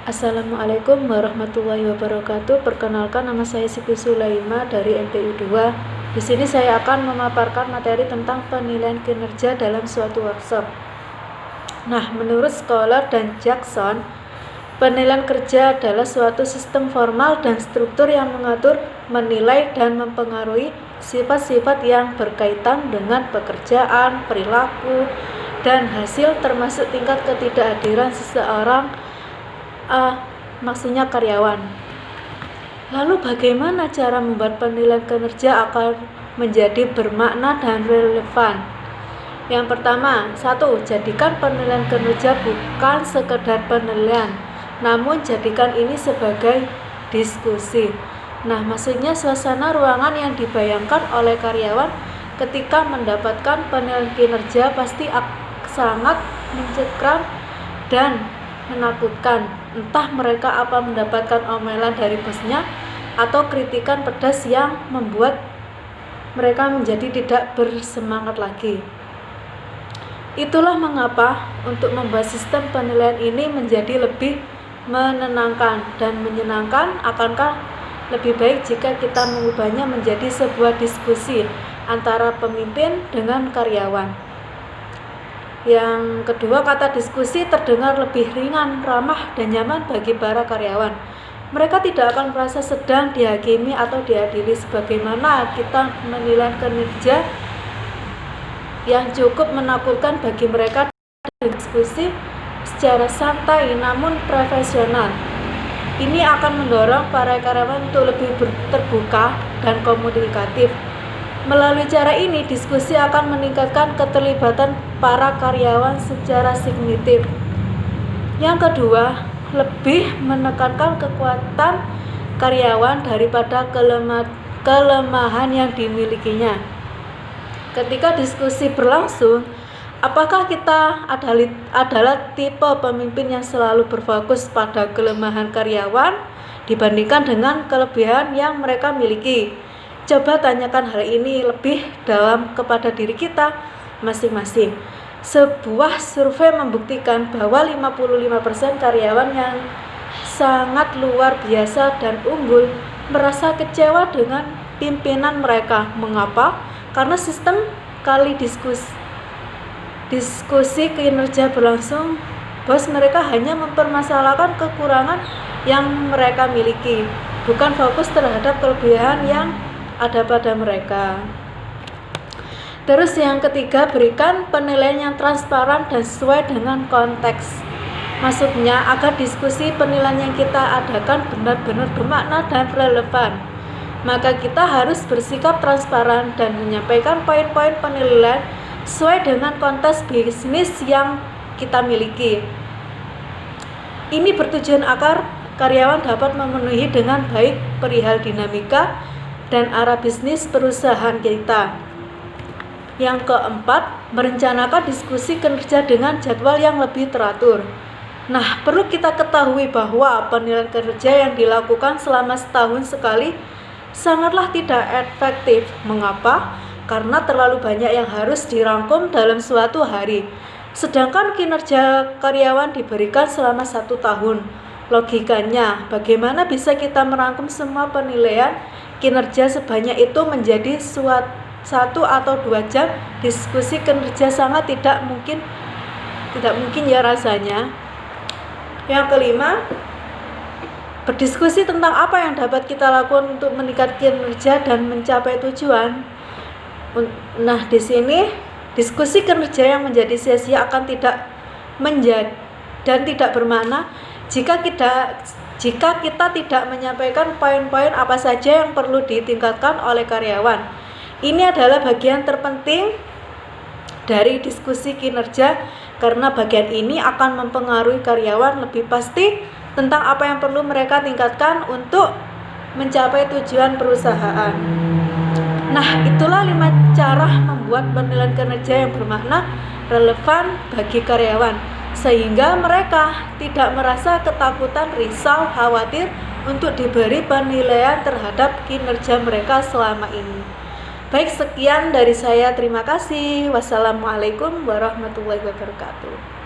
Assalamualaikum warahmatullahi wabarakatuh. Perkenalkan, nama saya Siti Sulaima dari NPU 2. Di sini saya akan memaparkan materi tentang penilaian kinerja dalam suatu workshop. Nah, menurut Scholar dan Jackson, penilaian kerja adalah suatu sistem formal dan struktur yang mengatur, menilai, dan mempengaruhi sifat-sifat yang berkaitan dengan pekerjaan, perilaku, dan hasil, termasuk tingkat ketidakhadiran seseorang, maksudnya karyawan. Lalu bagaimana cara membuat penilaian kinerja akan menjadi bermakna dan relevan? Yang pertama, 1. Jadikan penilaian kinerja bukan sekedar penilaian, namun jadikan ini sebagai diskusi. Nah, maksudnya suasana ruangan yang dibayangkan oleh karyawan ketika mendapatkan penilaian kinerja pasti sangat mencekam dan menakutkan. Entah mereka apa mendapatkan omelan dari bosnya atau kritikan pedas yang membuat mereka menjadi tidak bersemangat lagi. Itulah mengapa untuk membuat sistem penilaian ini menjadi lebih menenangkan dan menyenangkan, akankah lebih baik jika kita mengubahnya menjadi sebuah diskusi antara pemimpin dengan karyawan. Yang kedua, kata diskusi terdengar lebih ringan, ramah, dan nyaman bagi para karyawan. Mereka tidak akan merasa sedang dihakimi atau diadili. Sebagaimana kita menilai kinerja yang cukup menakutkan bagi mereka, diskusi secara santai namun profesional. Ini akan mendorong para karyawan untuk lebih terbuka dan komunikatif. Melalui cara ini, diskusi akan meningkatkan keterlibatan para karyawan secara signifikan. Yang kedua, lebih menekankan kekuatan karyawan daripada kelemahan yang dimilikinya. Ketika diskusi berlangsung, apakah kita adalah tipe pemimpin yang selalu berfokus pada kelemahan karyawan dibandingkan dengan kelebihan yang mereka miliki? Coba tanyakan hal ini lebih dalam kepada diri kita masing-masing. Sebuah survei membuktikan bahwa 55% karyawan yang sangat luar biasa dan unggul merasa kecewa dengan pimpinan mereka. Mengapa? Karena sistem kali diskusi kinerja berlangsung, bos mereka hanya mempermasalahkan kekurangan yang mereka miliki, bukan fokus terhadap kelebihan yang ada pada mereka. Terus yang ketiga, berikan penilaian yang transparan dan sesuai dengan konteks. Maksudnya agar diskusi penilaian yang kita adakan benar-benar bermakna dan relevan, maka kita harus bersikap transparan dan menyampaikan poin-poin penilaian sesuai dengan konteks bisnis yang kita miliki. Ini bertujuan agar karyawan dapat memenuhi dengan baik perihal dinamika dan arah bisnis perusahaan kita. Yang keempat, merencanakan diskusi kinerja dengan jadwal yang lebih teratur. Nah, perlu kita ketahui bahwa penilaian kinerja yang dilakukan selama setahun sekali sangatlah tidak efektif. Mengapa? Karena terlalu banyak yang harus dirangkum dalam suatu hari. Sedangkan kinerja karyawan diberikan selama 1 tahun. Logikanya, bagaimana bisa kita merangkum semua penilaian kinerja sebanyak itu menjadi 1 atau 2 jam diskusi kinerja? Sangat tidak mungkin ya rasanya. Yang kelima, berdiskusi tentang apa yang dapat kita lakukan untuk meningkatkan kinerja dan mencapai tujuan. Nah, di sini diskusi kinerja yang menjadi sia-sia akan tidak bermakna jika kita tidak menyampaikan poin-poin apa saja yang perlu ditingkatkan oleh karyawan. Ini adalah bagian terpenting dari diskusi kinerja, karena bagian ini akan mempengaruhi karyawan lebih pasti tentang apa yang perlu mereka tingkatkan untuk mencapai tujuan perusahaan. Nah, itulah 5 cara membuat penilaian kinerja yang bermakna, relevan bagi karyawan, sehingga mereka tidak merasa ketakutan, risau, khawatir untuk diberi penilaian terhadap kinerja mereka selama ini. Baik, sekian dari saya. Terima kasih. Wassalamualaikum warahmatullahi wabarakatuh.